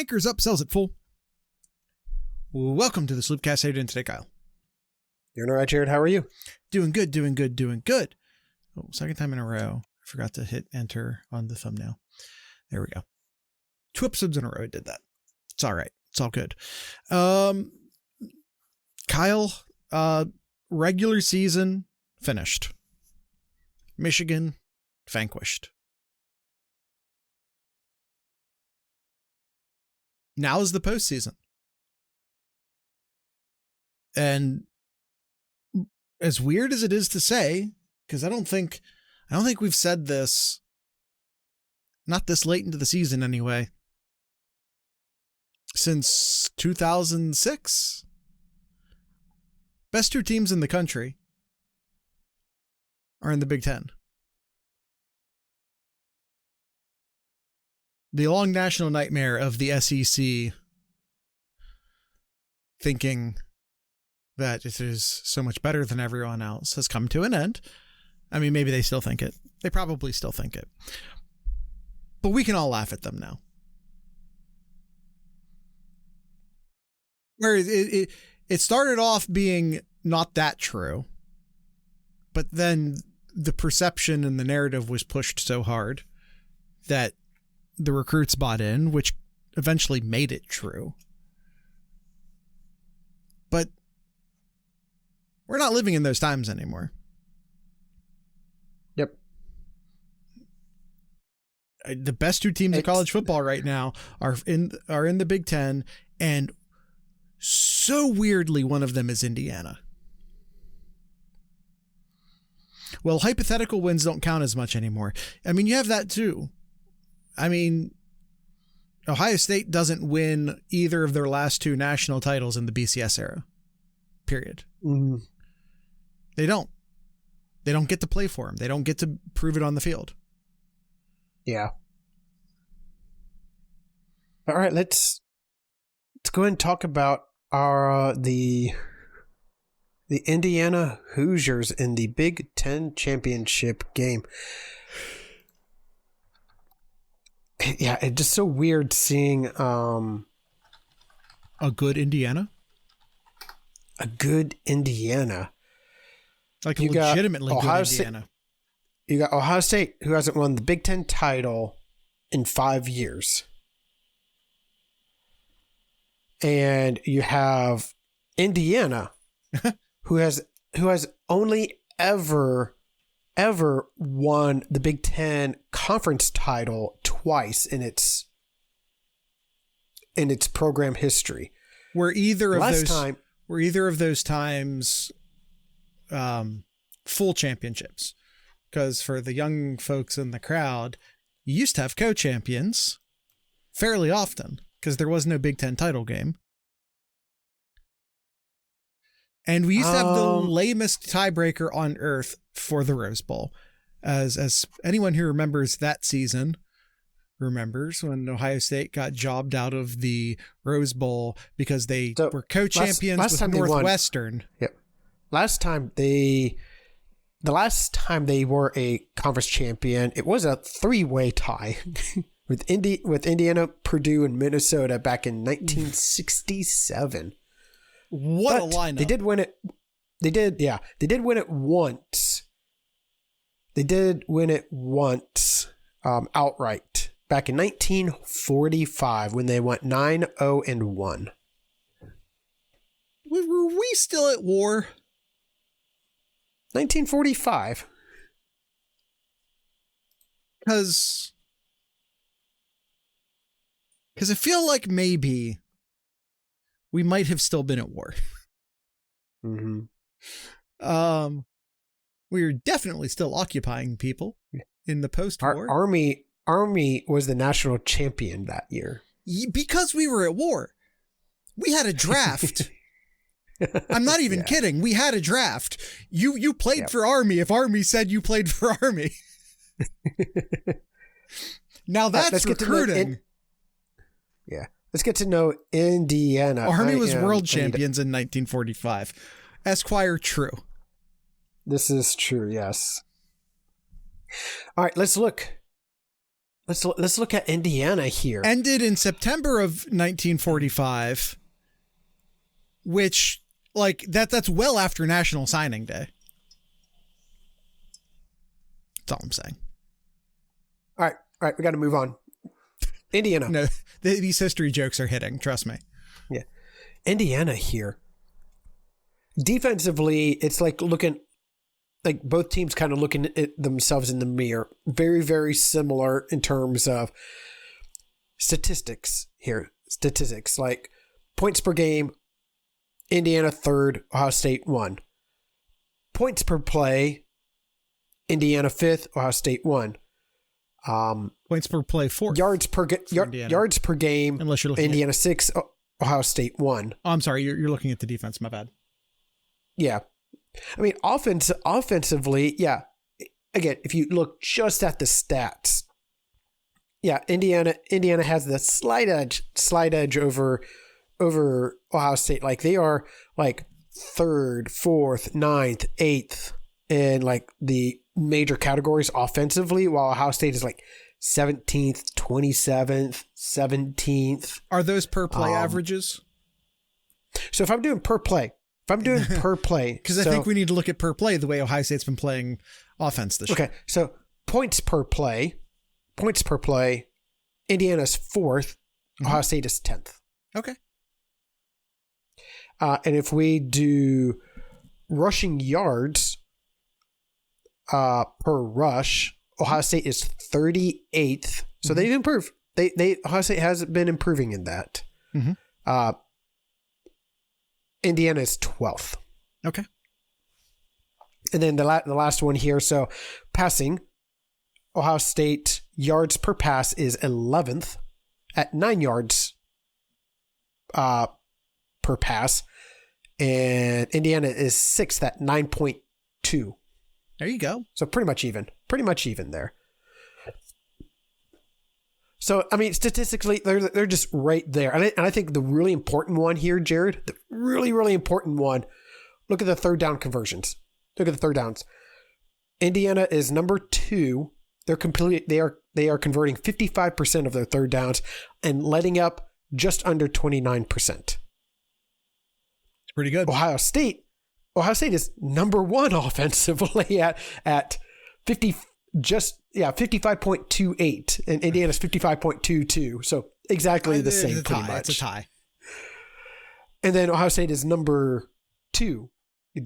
Anchor's up, sells it full. Welcome to the Sloopcast. How you doing today, Kyle? Doing all right, Jared. How are you? Doing good, doing good, doing good. Oh, second time in a row. I forgot to hit enter on the thumbnail. There we go. 2 episodes in a row I did that. It's all right. It's all good. Kyle, regular season finished. Michigan vanquished. Now is the postseason. And as weird as it is to say, because I don't think we've said this, not this late into the season anyway, since 2006. Best 2 teams in the country are in the Big Ten. The long national nightmare of the SEC thinking that it is so much better than everyone else has come to an end. I mean, maybe they still think it. They probably still think it. But we can all laugh at them now. Where it started off being not that true, but then the perception and the narrative was pushed so hard that the recruits bought in, which eventually made it true. But we're not living in those times anymore. Yep. The best 2 teams in college football right now are in the Big Ten, and so weirdly, one of them is Indiana. Well, hypothetical wins don't count as much anymore. I mean, you have that too. I mean, Ohio State doesn't win either of their last 2 national titles in the BCS era. Period. Mm-hmm. They don't. They don't get to play for them. They don't get to prove it on the field. Yeah. All right, let's go ahead and talk about our the Indiana Hoosiers in the Big Ten championship game. Yeah, it's just so weird seeing a good Indiana. A good Indiana. Like a legitimately good Indiana. You got Ohio State, who hasn't won the Big Ten title in 5 years. And you have Indiana, who has only ever won the Big Ten conference title twice in its program history. Were either of those times full championships? Because for the young folks in the crowd, you used to have co-champions fairly often because there was no Big Ten title game. And we used to have the lamest tiebreaker on earth for the Rose Bowl. As anyone who remembers that season remembers, when Ohio State got jobbed out of the Rose Bowl because they were co-champions with Northwestern. Yep. The last time they were a conference champion, it was a 3-way tie with Indiana, Purdue, and Minnesota back in 1967. What a lineup. They did win it. They did win it once. They did win it once outright back in 1945 when they went 9-0-1. Were we still at war? 1945. Because I feel like maybe we might have still been at war. Mm-hmm. We were definitely still occupying people in the post-war. Our Army was the national champion that year. Because we were at war. We had a draft. I'm not even kidding. We had a draft. You played for Army if Army said you played for Army. Now that's recruiting. Let's get to know Indiana. Army was world champions in 1945. Esquire, true. This is true, yes. All right, let's look let's look at Indiana here. Ended in September of 1945, which that's well after National Signing Day. That's all I'm saying. All right, we got to move on. Indiana. No, these history jokes are hitting. Trust me. Yeah, Indiana here. Defensively, it's like both teams kind of looking at themselves in the mirror. Very, very similar in terms of statistics here. Statistics like points per game. Indiana third, Ohio State 1. Points per play. Indiana 5th, Ohio State 1. Points per play 4th. Yards per game. Unless you're looking Indiana 6, Ohio State 1. Oh, I'm sorry, you're looking at the defense. My bad. Yeah, I mean offensively, yeah. Again, if you look just at the stats, yeah, Indiana has the slight edge over Ohio State. Like they are like 3rd, 4th, 9th, 8th in like the major categories offensively, while Ohio State is like 17th, 27th, 17th. Are those per play averages? So if I'm doing per play, because I think we need to look at per play the way Ohio State's been playing offense this year. Okay, so points per play, Indiana's 4th, Ohio State is 10th. Okay. And if we do rushing yards per rush, Ohio State is 38th. So they've improved. Ohio State has been improving in that. Mm-hmm. Indiana is 12th. Okay. And then the last one here. So passing, Ohio State yards per pass is 11th at 9 yards per pass. And Indiana is 6th at 9.2. There you go. So pretty much even there. So, I mean, statistically, they're just right there. And I think the really important one here, Jared, the really, really important one, look at the third down conversions. Look at the third downs. Indiana is number 2. They are converting 55% of their third downs and letting up just under 29%. It's pretty good. Ohio State is number 1 offensively at 55.28, and Indiana's 55.22. So exactly the same, pretty much. It's a tie. And then Ohio State is number 2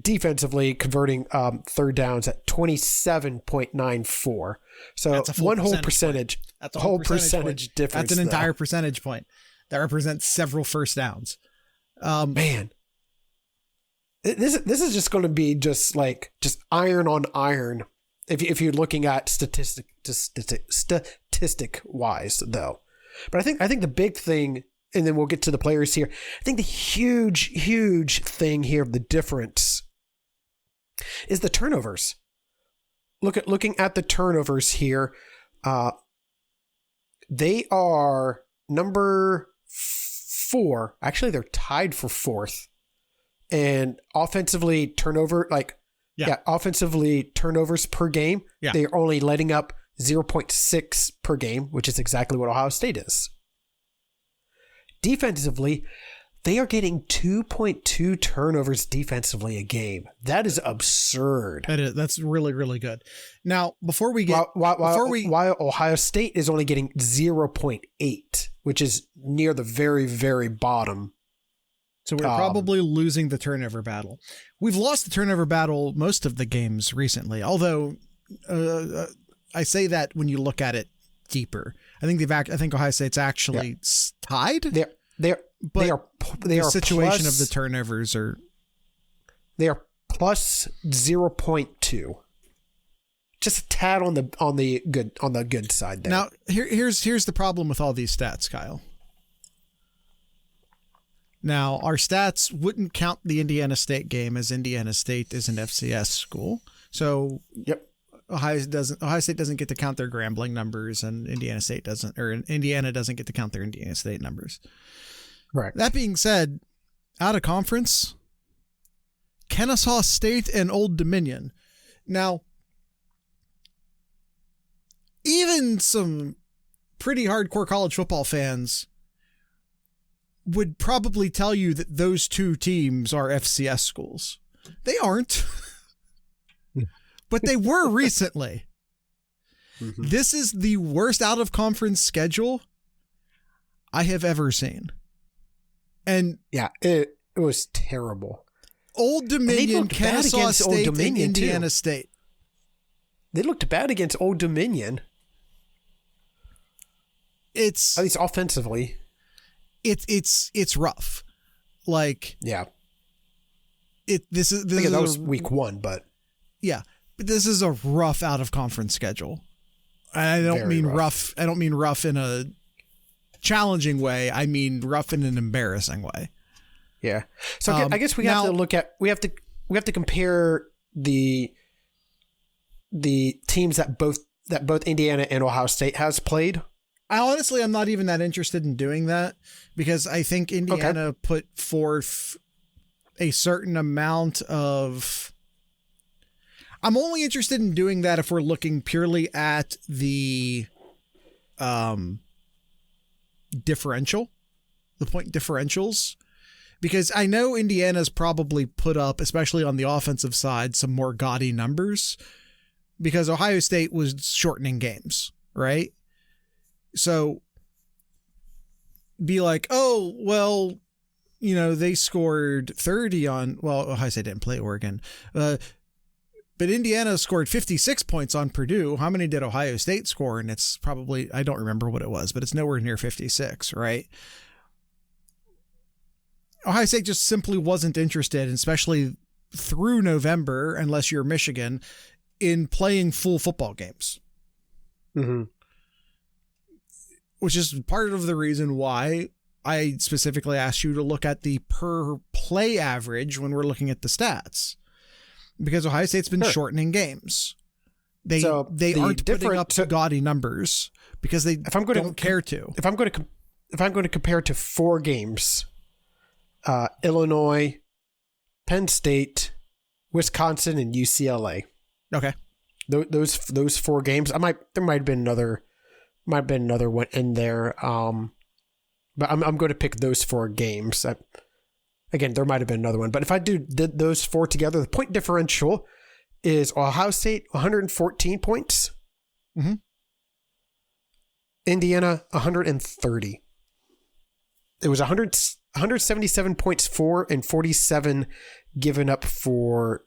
defensively, converting third downs at 27.94. So that's one whole percentage. That's a whole percentage difference. That's an entire percentage point. That represents several first downs. Man. This is just going to be just iron on iron if you're looking at statistic wise though. But I think the big thing, and then we'll get to the players here. I think the huge thing here of the difference is the turnovers. Looking at the turnovers here, they are number 4. Actually, they're tied for 4th. And offensively, offensively turnovers per game, they are only letting up 0.6 per game, which is exactly what Ohio State is. Defensively, they are getting 2.2 turnovers defensively a game. That is absurd. That's really, really good. Now, before we get... While Ohio State is only getting 0.8, which is near the very, very bottom. So we're probably losing the turnover battle. We've lost the turnover battle most of the games recently, although I say that when you look at it deeper. I think Ohio State's actually tied. The situation of the turnovers they are plus 0.2. Just a tad on the good side there. Now here's the problem with all these stats, Kyle. Now, our stats wouldn't count the Indiana State game, as Indiana State is an FCS school. So Ohio State doesn't get to count their Grambling numbers, and Indiana doesn't get to count their Indiana State numbers. Right. That being said, out of conference, Kennesaw State and Old Dominion. Now, even some pretty hardcore college football fans would probably tell you that those two teams are FCS schools. They aren't, but they were recently. Mm-hmm. This is the worst out of conference schedule I have ever seen. And yeah, it was terrible. Old Dominion, Kennesaw State, and Indiana State. They looked bad against Old Dominion. It's, at least offensively. It's rough. Like, yeah. This is that was week 1, but yeah, but this is a rough out of conference schedule. I don't mean rough. I don't mean rough in a challenging way. I mean rough in an embarrassing way. Yeah. So I guess we have to look at we have to compare the teams that both Indiana and Ohio State has played. I'm not even that interested in doing that because I think Indiana put forth a certain amount of. I'm only interested in doing that if we're looking purely at the differential, the point differentials, because I know Indiana's probably put up, especially on the offensive side, some more gaudy numbers because Ohio State was shortening games, right? So be like, oh, well, they scored 30 on, well, Ohio State didn't play Oregon, but Indiana scored 56 points on Purdue. How many did Ohio State score? And it's probably, I don't remember what it was, but it's nowhere near 56, right? Ohio State just simply wasn't interested, especially through November, unless you're Michigan, in playing full football games. Mm-hmm. Which is part of the reason why I specifically asked you to look at the per play average when we're looking at the stats. Because Ohio State's been shortening games. They aren't putting up gaudy numbers because they don't care to. If I'm going to compare to 4 games, Illinois, Penn State, Wisconsin, and UCLA. Okay. Those 4 games. There might have been another one in there. But I'm going to pick those 4 games. Again, there might have been another one, but if I did those 4 together, the point differential is Ohio State 114 points, mm-hmm. Indiana 130. It was 177 points for and 47 given up for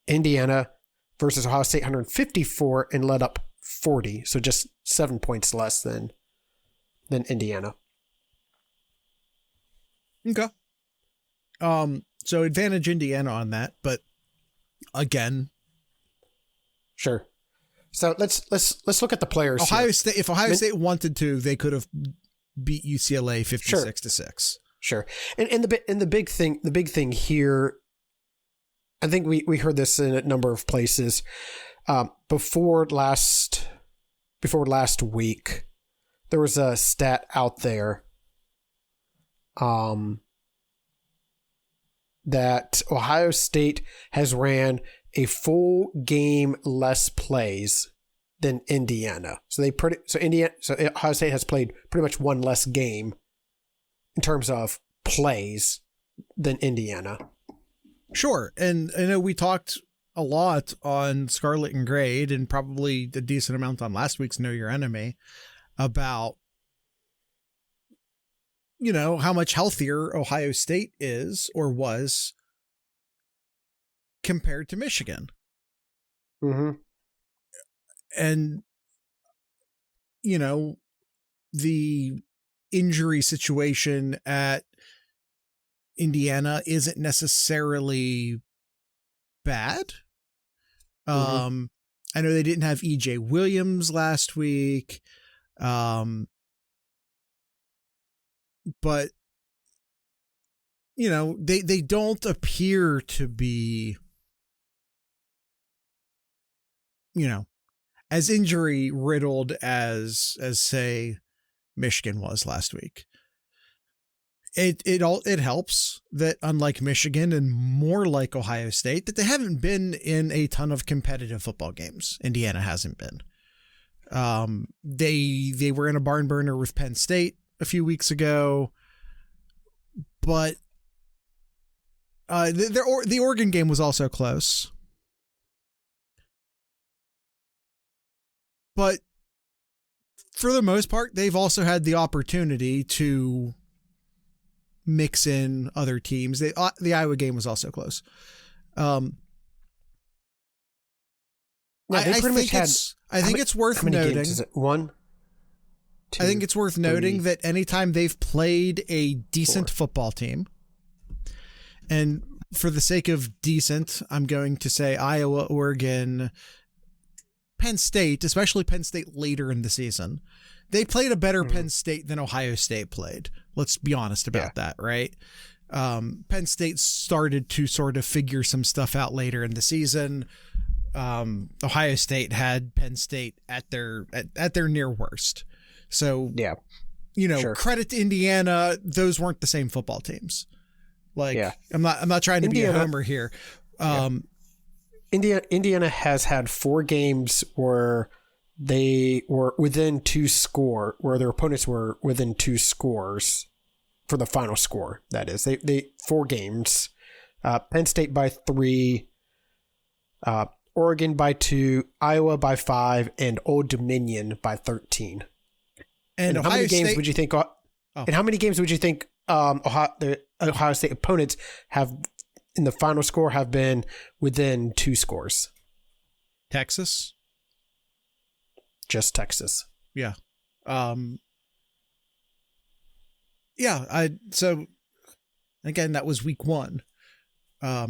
Indiana versus Ohio State 154 and let up 40, so just 7 points less than Indiana. Okay. So advantage Indiana on that, but again, sure. So let's look at the players. Ohio State, if Ohio State wanted to, they could have beat UCLA 56-6. Sure. And the big thing here, I think we heard this in a number of places. Before last week, there was a stat out there that Ohio State has ran a full game less plays than Indiana. So Ohio State has played pretty much one less game in terms of plays than Indiana. Sure. And I know we talked a lot on Scarlet and Grade and probably a decent amount on last week's Know Your Enemy about, how much healthier Ohio State is or was compared to Michigan. Mm-hmm. And, the injury situation at Indiana isn't necessarily bad. Mm-hmm. I know they didn't have EJ Williams last week. But they don't appear to be, as injury riddled as say Michigan was last week. It helps that unlike Michigan and more like Ohio State, that they haven't been in a ton of competitive football games. Indiana hasn't been. They were in a barn burner with Penn State a few weeks ago, but the Oregon game was also close. But for the most part, they've also had the opportunity to mix in other teams. The Iowa game was also close. Yeah, they pretty much had. I think it's worth noting. Games is it? 1, 2, I think it's worth 3, noting that anytime they've played a decent 4. football team, and for the sake of decent, I'm going to say Iowa, Oregon, Penn State, especially Penn State later in the season, they played a better Penn State than Ohio State played. Let's be honest about that, right? Penn State started to sort of figure some stuff out later in the season. Ohio State had Penn State at their near worst. So, credit to Indiana. Those weren't the same football teams. I'm not trying to be a homer here. Indiana has had 4 games where they were within 2 score, where their opponents were within 2 scores for the final score. That is, they 4 games. Penn State by 3, Oregon by 2, Iowa by 5, and Old Dominion by 13. And how many games would you think? And how many games would you think the Ohio State opponents have in the final score have been within 2 scores? Texas. Just Texas. Yeah. So again, that was week 1. I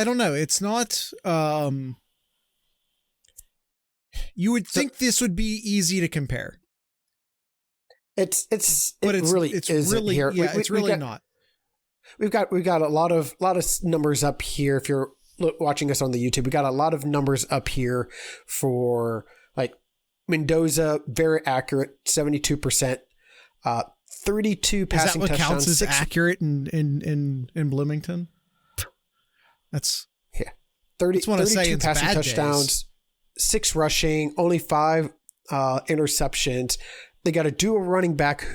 don't know. It's not, you would think this would be easy to compare. It's really not. We've got a lot of numbers up here. If you're watching us on the YouTube, we got a lot of numbers up here for like Mendoza, very accurate, 72%, 32 passing touchdowns. Is that what counts as accurate in Bloomington? That's 32 passing touchdowns, days. 6 rushing, only 5 interceptions. They got a dual running back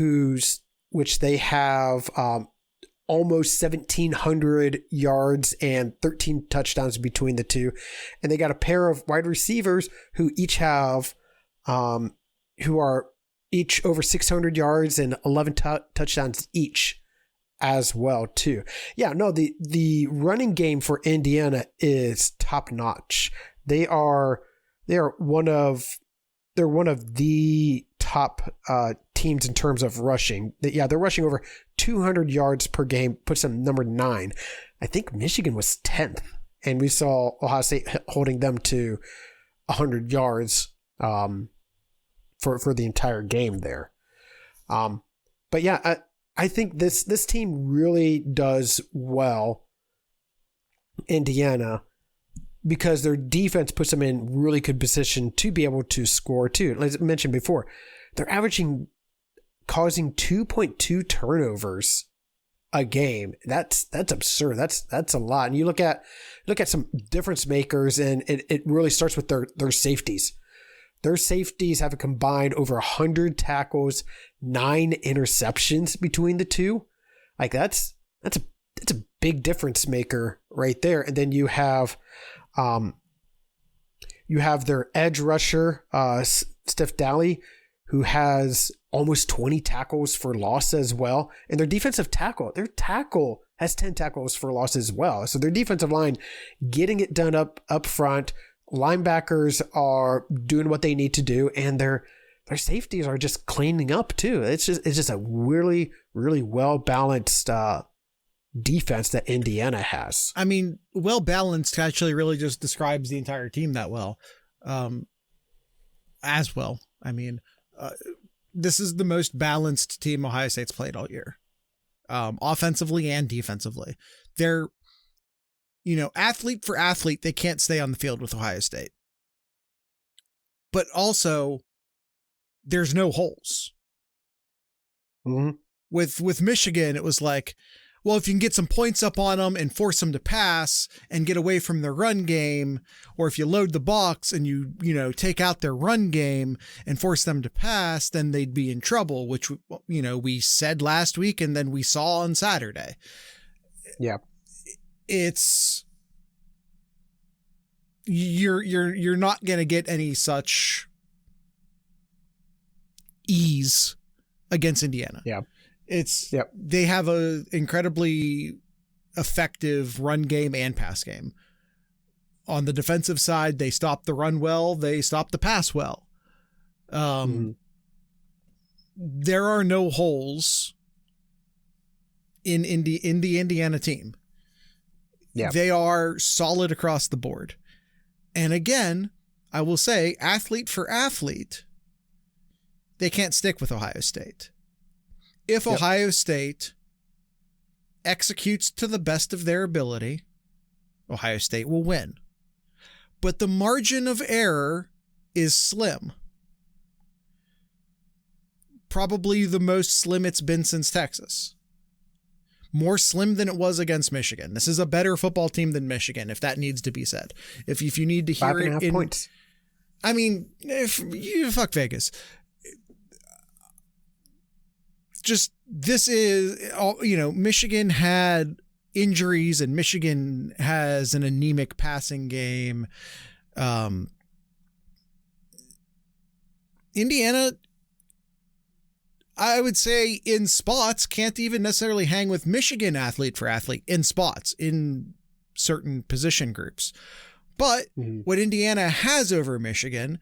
which they have almost 1,700 yards and 13 touchdowns between the two. And they got a pair of wide receivers who each have, who are each over 600 yards and 11 touchdowns each as well too. Yeah, no, the running game for Indiana is top notch. They're one of the top teams in terms of rushing. They're rushing over 200 yards per game, puts them number 9. I think Michigan was 10th, and we saw Ohio State holding them to 100 yards for the entire game there. But yeah, I think this team really does well, Indiana, because their defense puts them in really good position to be able to score too. As I mentioned before, they're causing 2.2 turnovers a game. That's absurd. That's a lot. And you look at some difference makers, and it really starts with their safeties. Their safeties have a combined over 100 tackles, 9 interceptions between the two. Like that's a big difference maker right there. And then you have their edge rusher, Steph Daly, who has almost 20 tackles for loss as well. And their defensive tackle, has 10 tackles for loss as well. So their defensive line getting it done up front. Linebackers are doing what they need to do, and their safeties are just cleaning up too. It's just a really, really well balanced defense that Indiana has. I mean, well balanced actually really just describes the entire team that well. As well. I mean, this is the most balanced team Ohio State's played all year, offensively and defensively. They're, athlete for athlete, they can't stay on the field with Ohio State. But also, there's no holes. Mm-hmm. With Michigan, it was like, well, if you can get some points up on them and force them to pass and get away from their run game, or if you load the box and you take out their run game and force them to pass, then they'd be in trouble, which, we said last week and then we saw on Saturday. Yeah. It's, you're not going to get any such ease against Indiana. Yeah. They have a incredibly effective run game and pass game. On the defensive side, they stop the run well, they stop the pass well. There are no holes in the Indiana team. Yeah. They are solid across the board. And again, I will say, athlete for athlete, they can't stick with Ohio State. If Ohio State executes to the best of their ability, Ohio State will win. But the margin of error is slim. Probably the most slim it's been since Texas. More slim than it was against Michigan. This is a better football team than Michigan, if that needs to be said. If you need to hear 5.5 points. I mean, if you fuck Vegas. Just, this is, Michigan had injuries and Michigan has an anemic passing game. Indiana, I would say in spots, can't even necessarily hang with Michigan athlete for athlete in spots in certain position groups. But what Indiana has over Michigan,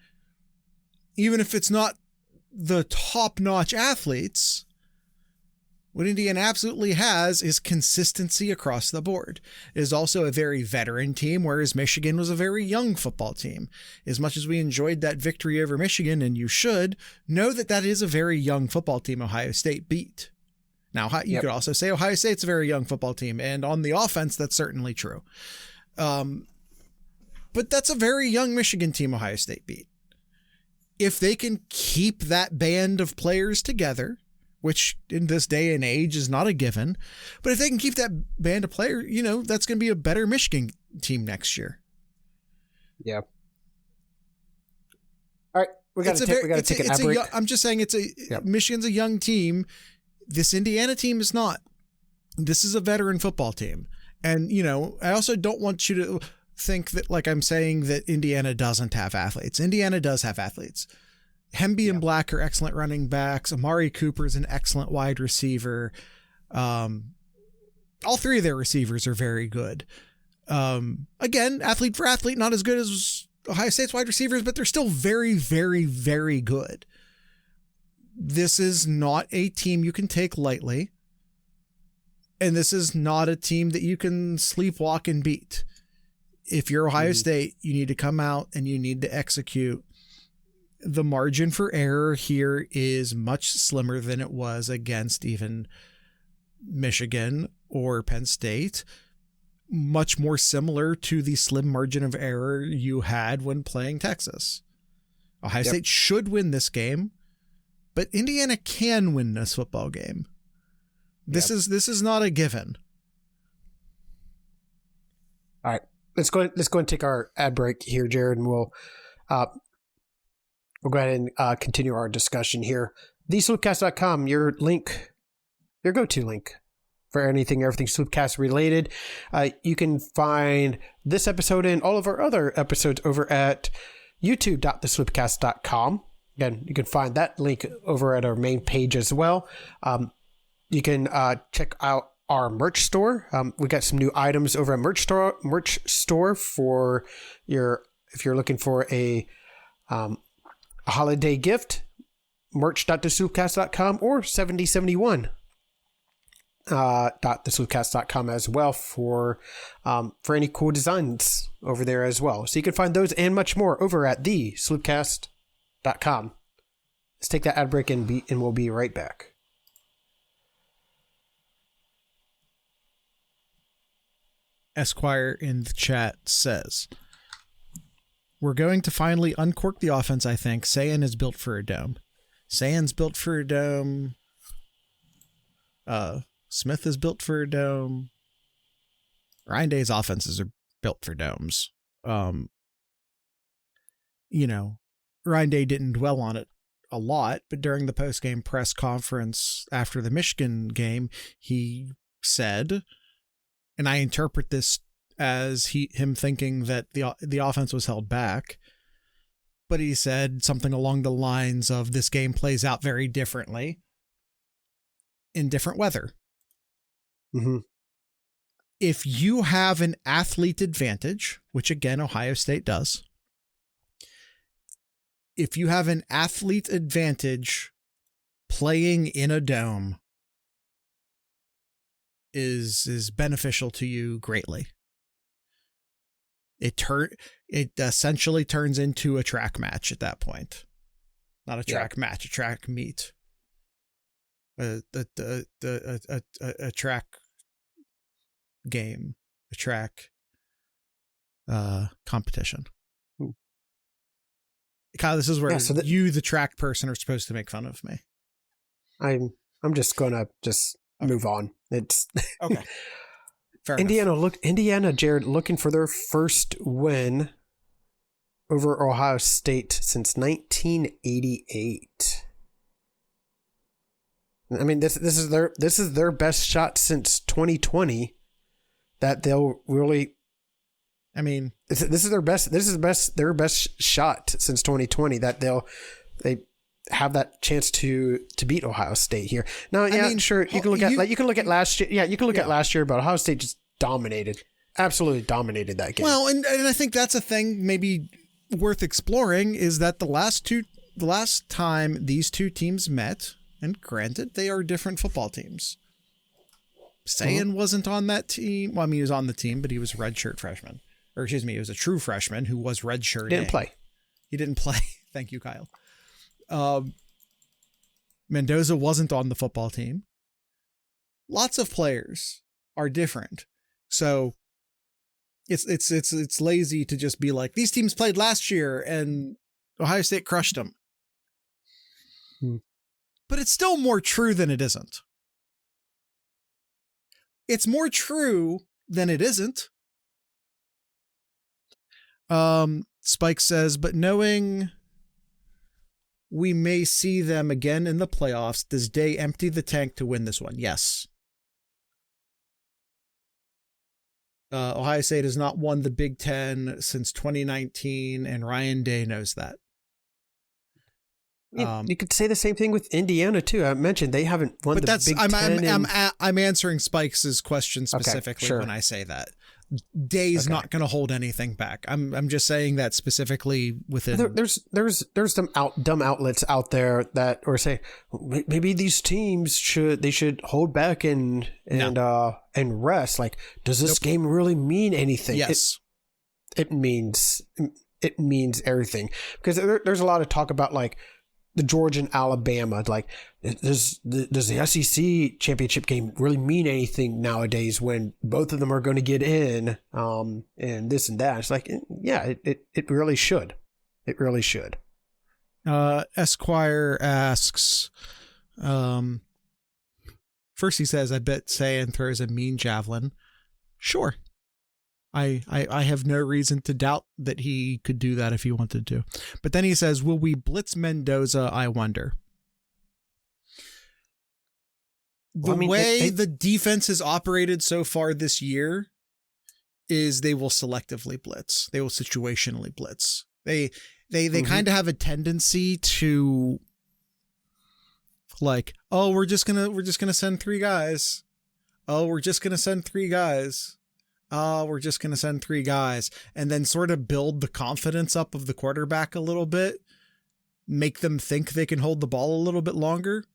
even if it's not the top-notch athletes, what Indiana absolutely has is consistency across the board. It is also a very veteran team, whereas Michigan was a very young football team. As much as we enjoyed that victory over Michigan, and you should, know that that is a very young football team Ohio State beat. Now, you could also say Ohio State's a very young football team, and on the offense, that's certainly true. But that's a very young Michigan team Ohio State beat. If they can keep that band of players together, which in this day and age is not a given, but if they can keep that band of players, that's going to be a better Michigan team next year. Yeah. We got to take an ad break. I'm just saying Michigan's a young team. This Indiana team is not. This is a veteran football team. And, I also don't want you to think that, like I'm saying, that Indiana doesn't have athletes. Indiana does have athletes. Hemby and Black are excellent running backs. Amari Cooper is an excellent wide receiver. All three of their receivers are very good. Again, athlete for athlete, not as good as Ohio State's wide receivers, but they're still very, very, very good. This is not a team you can take lightly. And this is not a team that you can sleepwalk and beat. If you're Ohio State, you need to come out and you need to execute. The margin for error here is much slimmer than it was against even Michigan or Penn State. Much more similar to the slim margin of error you had when playing Texas. Ohio State should win this game, but Indiana can win this football game. This is not a given. All right, let's go and take our ad break here, Jared, and we'll go ahead and continue our discussion here. TheSloopcast.com, your go-to link for everything Sloopcast related. You can find this episode and all of our other episodes over at youtube.thesloopcast.com. Again, you can find that link over at our main page as well. You can check out our merch store. We got some new items over at merch store for if you're looking for a holiday gift, merch.thesloopcast.com or 7071.thesloopcast.com as well for any cool designs over there as well. So you can find those and much more over at thesloopcast.com. Let's take that ad break and we'll be right back. Esquire in the chat says, we're going to finally uncork the offense, I think. Sayan is built for a dome. Sayan's built for a dome. Smith is built for a dome. Ryan Day's offenses are built for domes. Ryan Day didn't dwell on it a lot, but during the post-game press conference after the Michigan game, he said, and I interpret this as him thinking that the offense was held back, but he said something along the lines of, this game plays out very differently in different weather. Mm-hmm. If you have an athlete advantage, which again, Ohio State does, if you have an athlete advantage, playing in a dome is beneficial to you greatly. It essentially turns into a track match at that point. Not a track match, a track meet. A track game, a track competition. Ooh. Kyle, this is where you, the track person, are supposed to make fun of me. I'm just gonna move on. It's okay. Fair enough. Indiana, Jared, looking for their first win over Ohio State since 1988. I mean, this is their best shot since 2020. That they'll really. I mean, this is their best. This is their best shot since 2020. That they have that chance to beat Ohio State here. Now, yeah, I mean, sure, you can look at last year. Yeah, you can look at last year, but Ohio State just dominated, absolutely dominated that game. Well, and I think that's a thing maybe worth exploring, is that the last time these two teams met, and granted, they are different football teams. Sayan wasn't on that team. Well, I mean, he was on the team, but he was a redshirt freshman. Or excuse me, he was a true freshman who was redshirting. Didn't play. He didn't play. Thank you, Kyle. Mendoza wasn't on the football team. Lots of players are different. So it's lazy to just be like, these teams played last year and Ohio State crushed them. But it's still more true than it isn't. It's more true than it isn't. Spike says, but knowing we may see them again in the playoffs, does Day empty the tank to win this one? Yes. Ohio State has not won the Big Ten since 2019, and Ryan Day knows that. You could say the same thing with Indiana too. I mentioned they haven't won the Big Ten. I'm answering Spike's question specifically when I say that. Day's not going to hold anything back. I'm just saying that specifically within. There's some dumb outlets out there that or say maybe these teams should hold back and rest. Like, does this game really mean anything? Yes, it means everything, because there's a lot of talk about like the Georgia and Alabama. Like, does the SEC championship game really mean anything nowadays when both of them are going to get in, and this and that? It's like, yeah, it really should. It really should. Esquire asks, first he says, I bet Sayan throws a mean javelin. Sure. I have no reason to doubt that he could do that if he wanted to. But then he says, will we blitz Mendoza? I wonder. The way the defense has operated so far this year is they will selectively blitz. They will situationally blitz. They kind of have a tendency to like, oh, we're just gonna send three guys. Oh, we're just gonna send three guys. We're just going to send three guys, and then sort of build the confidence up of the quarterback a little bit, make them think they can hold the ball a little bit longer.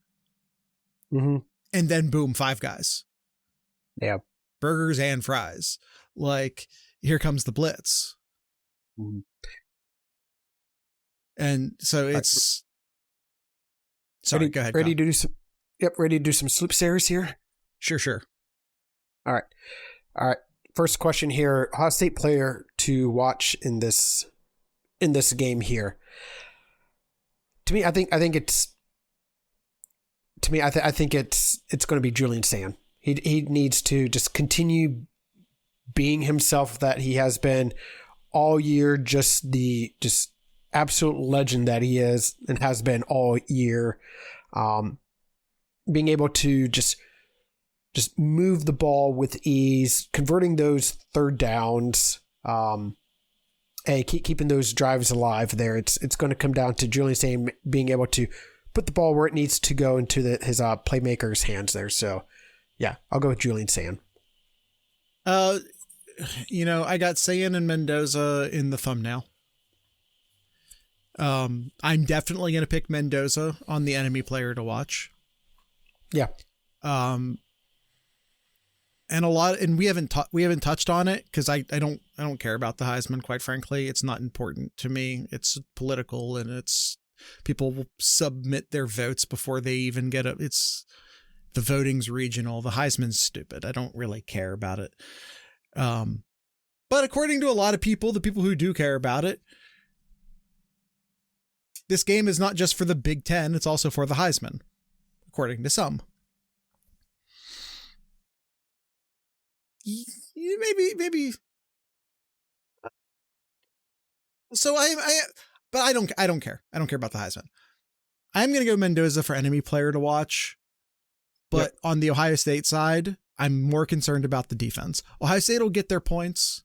Mm-hmm. And then boom, five guys. Yeah. Burgers and fries. Like, here comes the blitz. Mm-hmm. And so it's, sorry, go ahead. Ready to do some sloop stairs here? Sure. All right. First question here: Ohio State player to watch in this game here. To me, I think it's going to be Julian Sand He needs to just continue being himself that he has been all year, just absolute legend that he is and has been all year. Being able to just move the ball with ease, converting those third downs, and keeping those drives alive there. It's going to come down to Julian Sain being able to put the ball where it needs to go into his playmaker's hands there. So, yeah, I'll go with Julian Sain. I got Sain and Mendoza in the thumbnail. I'm definitely going to pick Mendoza on the enemy player to watch. Yeah. And we haven't touched on it because I don't care about the Heisman, quite frankly. It's not important to me. It's political, and people will submit their votes before they even get the voting's regional. The Heisman's stupid. I don't really care about it. But according to a lot of people, the people who do care about it, this game is not just for the Big Ten, it's also for the Heisman, according to some. Maybe. So but I don't care. I don't care about the Heisman. I'm going to go Mendoza for enemy player to watch. But on the Ohio State side, I'm more concerned about the defense. Ohio State will get their points.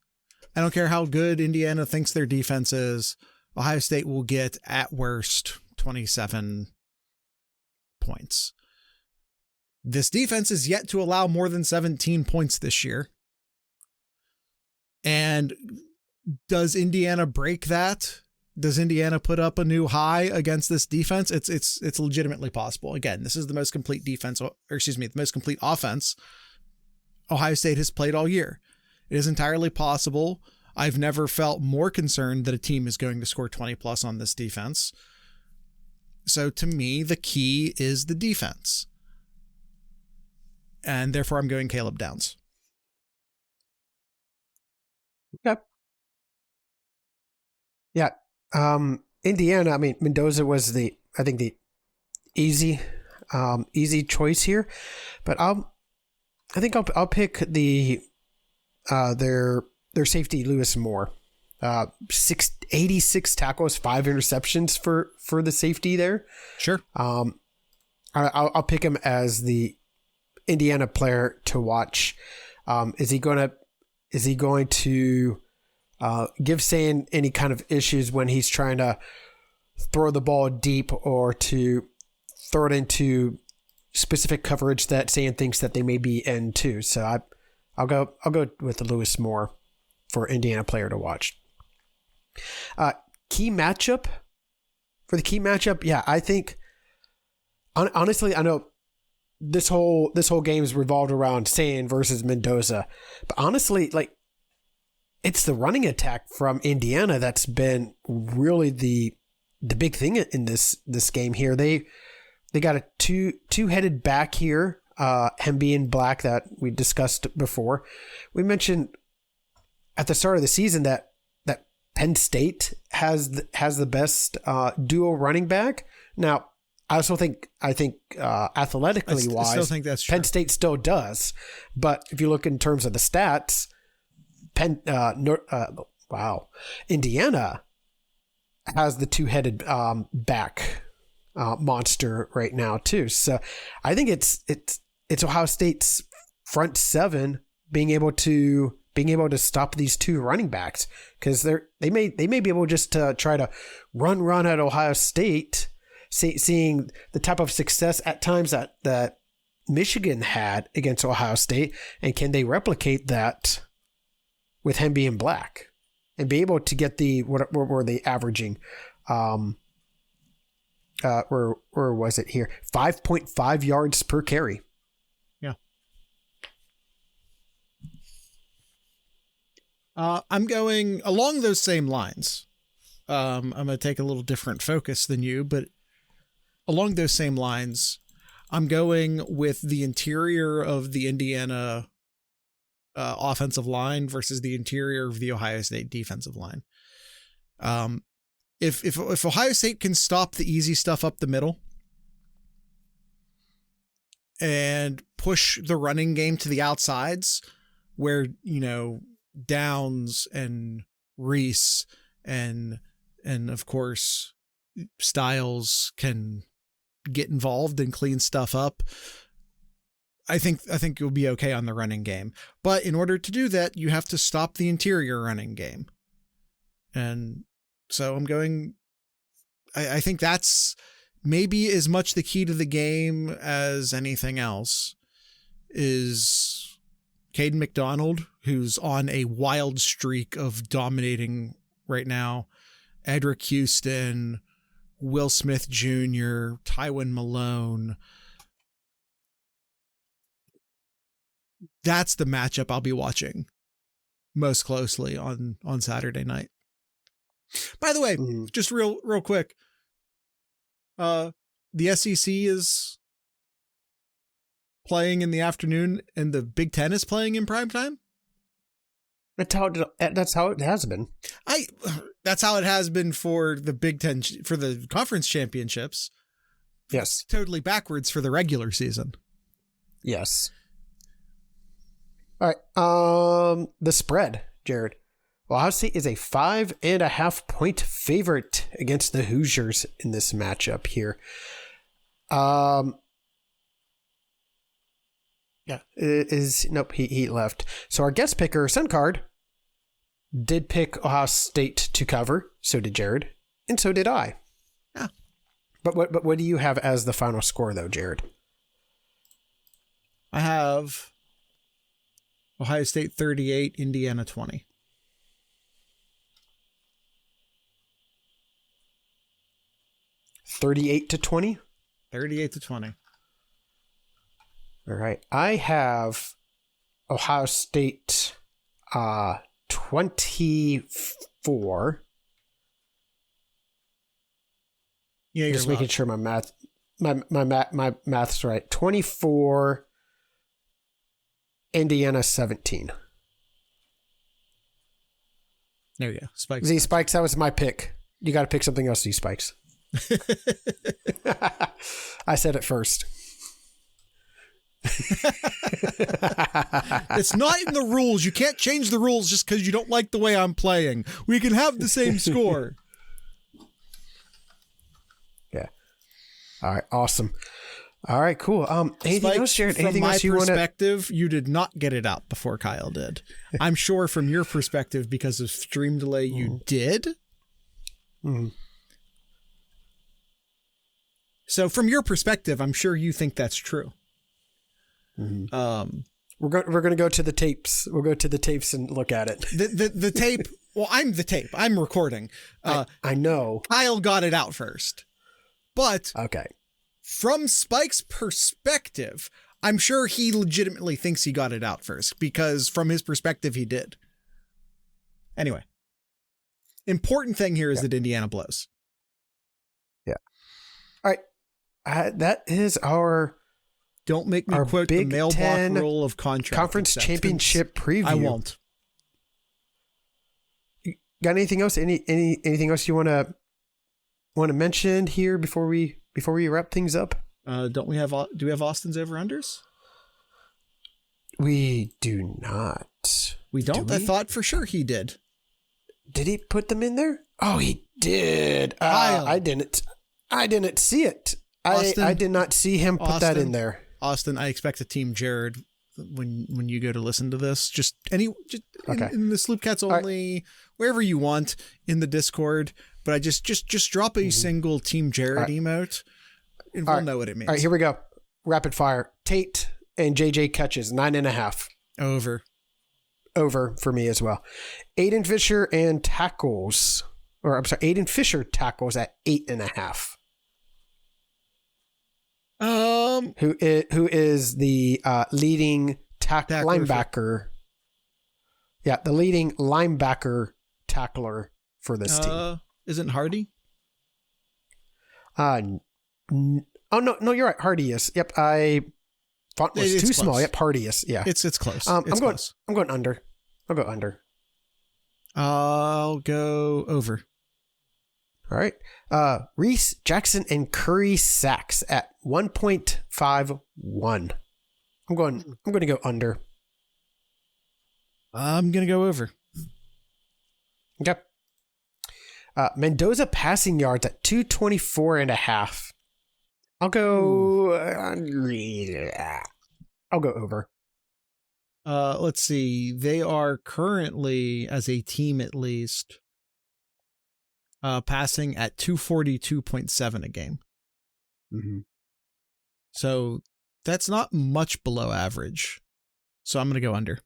I don't care how good Indiana thinks their defense is. Ohio State will get, at worst, 27 points. This defense is yet to allow more than 17 points this year. And does Indiana break that? Does Indiana put up a new high against this defense? It's legitimately possible. Again, this is the most complete the most complete offense Ohio State has played all year. It is entirely possible. I've never felt more concerned that a team is going to score 20 plus on this defense. So to me, the key is the defense. And therefore I'm going Caleb Downs. Okay. Yeah. Indiana, Mendoza was the easy choice here, but I think I'll pick their safety, Lewis Moore. 86 tackles, 5 interceptions for the safety there. Sure. I'll pick him as the Indiana player to watch. Is he going to give Sain any kind of issues when he's trying to throw the ball deep or to throw it into specific coverage that Sain thinks that they may be in too? So I'll go with the Lewis Moore for Indiana player to watch. Key matchup. Yeah, I think honestly, I know this whole game is revolved around Sain versus Mendoza, but honestly, it's the running attack from Indiana that's been really the big thing in this game here. They got a two-headed back here, him being Black, that we discussed before. We mentioned at the start of the season that Penn State has the best dual running back. Now, I think athletically wise, I still think that's true. Penn State still does, but if you look in terms of the stats, Indiana has the two-headed back monster right now too. So I think it's Ohio State's front seven being able to stop these two running backs, because they may be able just to try to run at Ohio State, seeing the type of success at times that Michigan had against Ohio State, and can they replicate that with him being Black and be able to get what were they averaging? Where was it here? 5.5 yards per carry. Yeah. I'm going along those same lines. I'm going to take a little different focus than you, but along those same lines, I'm going with the interior of the Indiana offensive line versus the interior of the Ohio State defensive line. If Ohio State can stop the easy stuff up the middle and push the running game to the outsides where, Downs and Reese and of course Styles can get involved and clean stuff up, I think you'll be okay on the running game. But in order to do that, you have to stop the interior running game. And so I think that's maybe as much the key to the game as anything else is Caden McDonald, who's on a wild streak of dominating right now, Edric Houston, Will Smith Jr., Tywin Malone. That's the matchup I'll be watching most closely on Saturday night. By the way, just real quick, the SEC is playing in the afternoon and the Big Ten is playing in prime time. That's how it has been. That's how it has been for the Big Ten, for the conference championships. Yes. Totally backwards for the regular season. Yes. All right. The spread, Jared. Ohio State is a 5.5 point favorite against the Hoosiers in this matchup here. Yeah, it is. Nope, he left. So our guest picker, Suncard, did pick Ohio State to cover. So did Jared, and so did I. Yeah. But what do you have as the final score, though, Jared? I have Ohio State 38, Indiana 20. $38-20? 38-20. All right. I have Ohio State 24. Yeah, just making sure my math's right. 24, Indiana 17. There you go. Spikes. Z Spikes, that was my pick. You got to pick something else, Z Spikes. I said it first. It's not in the rules. You can't change the rules just because you don't like the way I'm playing. We can have the same score. Yeah. All right. Awesome. All right. Cool. Anything Spike, else, Jared? From Anything my else you want to? perspective, you did not get it out before Kyle did. I'm sure from your perspective, because of stream delay, you did. Mm-hmm. So from your perspective, I'm sure you think that's true. Mm-hmm. We're going to go to the tapes. We'll go to the tapes and look at it. The tape. Well, I'm the tape. I'm recording. I know. Kyle got it out first, but okay. From Spike's perspective, I'm sure he legitimately thinks he got it out first because from his perspective, he did. Anyway, important thing here is that Indiana blows. Yeah. All right. That is our. Don't make me quote the mailbox rule of contract conference acceptance. Championship preview. I won't. Got anything else? Anything else you want to mention here before we wrap things up? Do we have Austin's over-unders? We do not. We don't? I thought for sure he did. Did he put them in there? Oh, he did. I didn't see it. Austin, I did not see him put that in there. Austin, I expect a Team Jared when you go to listen to this. Okay. in the Sloop Cats only, right. Wherever you want in the Discord. But I just drop a single Team Jared emote, and we'll know what it means. All right, here we go. Rapid fire. Tate and JJ catches 9.5. Over for me as well. Aiden Fisher and tackles, or I'm sorry, Aiden Fisher tackles at 8.5. Who is the leading linebacker? Yeah, the leading linebacker tackler for this team. Isn't Hardy? Oh no, you're right. Hardy is. Yep, font was too small. Yep, Hardy is. Yeah, it's close. I'm going under. I'll go under. I'll go over. All right. Reese, Jackson, and Curry sacks at 1.51. I'm I'm going to go under. I'm going to go over. Okay. Mendoza passing yards at 224.5. I'll go over. Let's see. They are currently, as a team at least, passing at 242.7 a game. Mm-hmm. So that's not much below average. So I'm going to go under.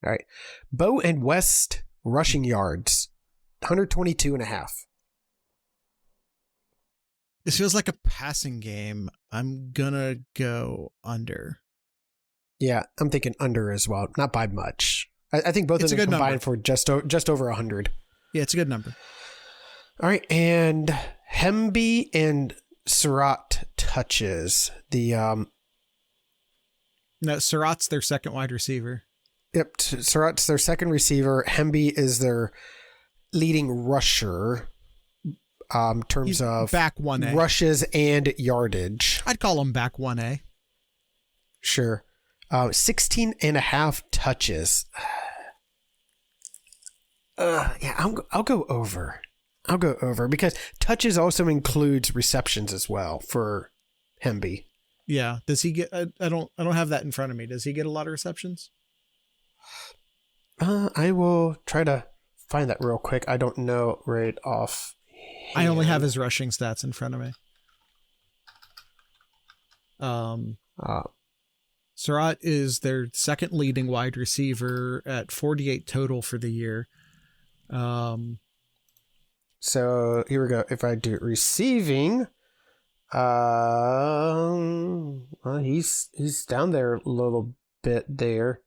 All right. Bo and West rushing yards, 122.5. This feels like a passing game. I'm going to go under. Yeah, I'm thinking under as well. Not by much. I think both of them combined for just over 100. Yeah, it's a good number. All right. And Hemby and Surratt touches. No, Surratt's their second wide receiver. Yep, Surratt's their second receiver. Hemby is their leading rusher in terms of back 1A. Rushes and yardage. I'd call him back 1A. Sure. 16.5 touches. Yeah, I'll go over. I'll go over because touches also includes receptions as well for Hemby. Yeah. Does he get? I don't have that in front of me. Does he get a lot of receptions? I will try to find that real quick. I don't know right off. I only have his rushing stats in front of me. Surratt is their second leading wide receiver at 48 total for the year. So here we go. If I do receiving, well, he's down there a little bit there.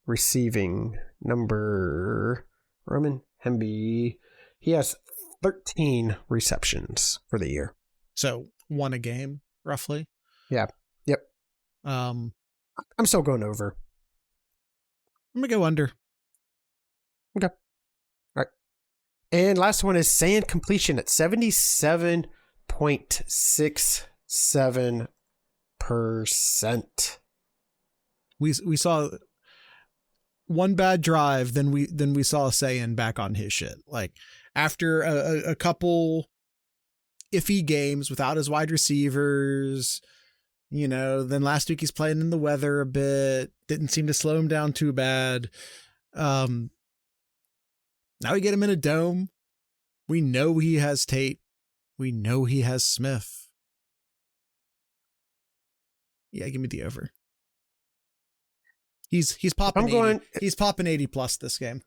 Receiving number Roman Hemby, he has 13 receptions for the year. So 1 a game, roughly. Yeah. Yep. I'm still going over. I'm gonna go under. Okay. All right. And last one is sand completion at 77.67%. We saw one bad drive, then we saw Sayan back on his shit. Like after a couple iffy games without his wide receivers, then last week he's playing in the weather a bit, didn't seem to slow him down too bad. Now we get him in a dome. We know he has Tate. We know he has Smith. Yeah, give me the over. He's popping 80. He's popping 80 plus this game.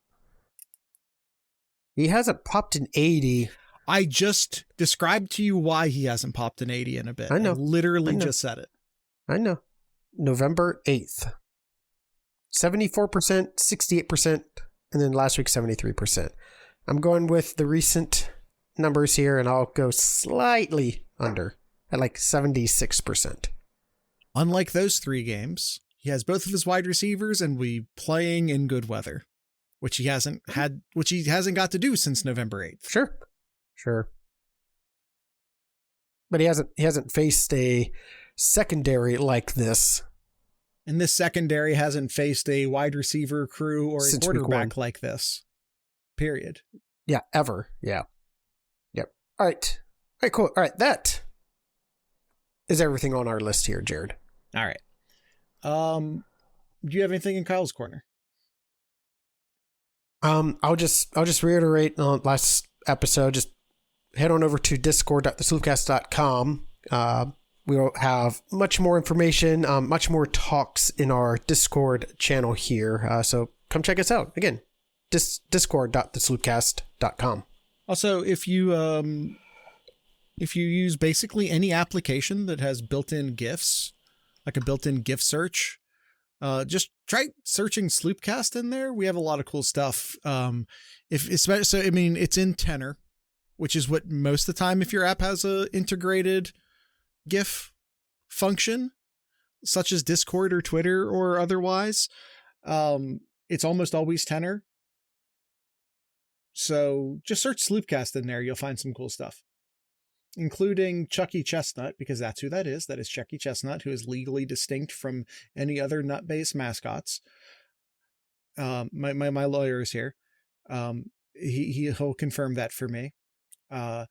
He hasn't popped an 80. I just described to you why he hasn't popped an 80 in a bit. I know. Just said it. I know. November 8th. 74%, 68%, and then last week 73%. I'm going with the recent numbers here, and I'll go slightly under at like 76%. Unlike those 3 games, he has both of his wide receivers and we playing in good weather, which he hasn't got to do since November 8th. Sure. But he hasn't faced a secondary like this. And this secondary hasn't faced a wide receiver crew or a quarterback like this. Period. Yeah, ever. Yeah. Yep. All right, cool. All right, that is everything on our list here, Jared. All right. Do you have anything in Kyle's corner? I'll just reiterate last episode. Just head on over to discord.thesloopcast.com. We will have much more information, much more talks in our Discord channel here. So come check us out again. Discord.thesloopcast.com. Also, if you use basically any application that has built-in GIFs, like a built-in GIF search, just try searching Sloopcast in there. We have a lot of cool stuff. It's in Tenor, which is what most of the time, if your app has a integrated GIF function, such as Discord or Twitter or otherwise, it's almost always Tenor. So just search Sloopcast in there. You'll find some cool stuff. including Chucky Chestnut, because that's who that is. That is Chucky Chestnut, who is legally distinct from any other nut-based mascots. My lawyer is here. He'll confirm that for me. That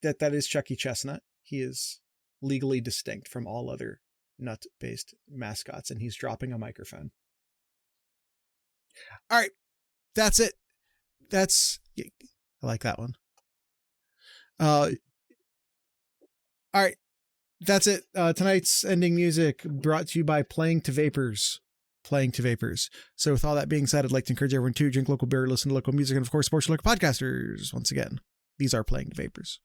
is Chucky Chestnut. He is legally distinct from all other nut-based mascots, and he's dropping a microphone. All right, that's it. I like that one. All right, that's it. Tonight's ending music brought to you by Playing to Vapors. So with all that being said, I'd like to encourage everyone to drink local beer, listen to local music, and of course, support your local podcasters. Once again, these are Playing to Vapors.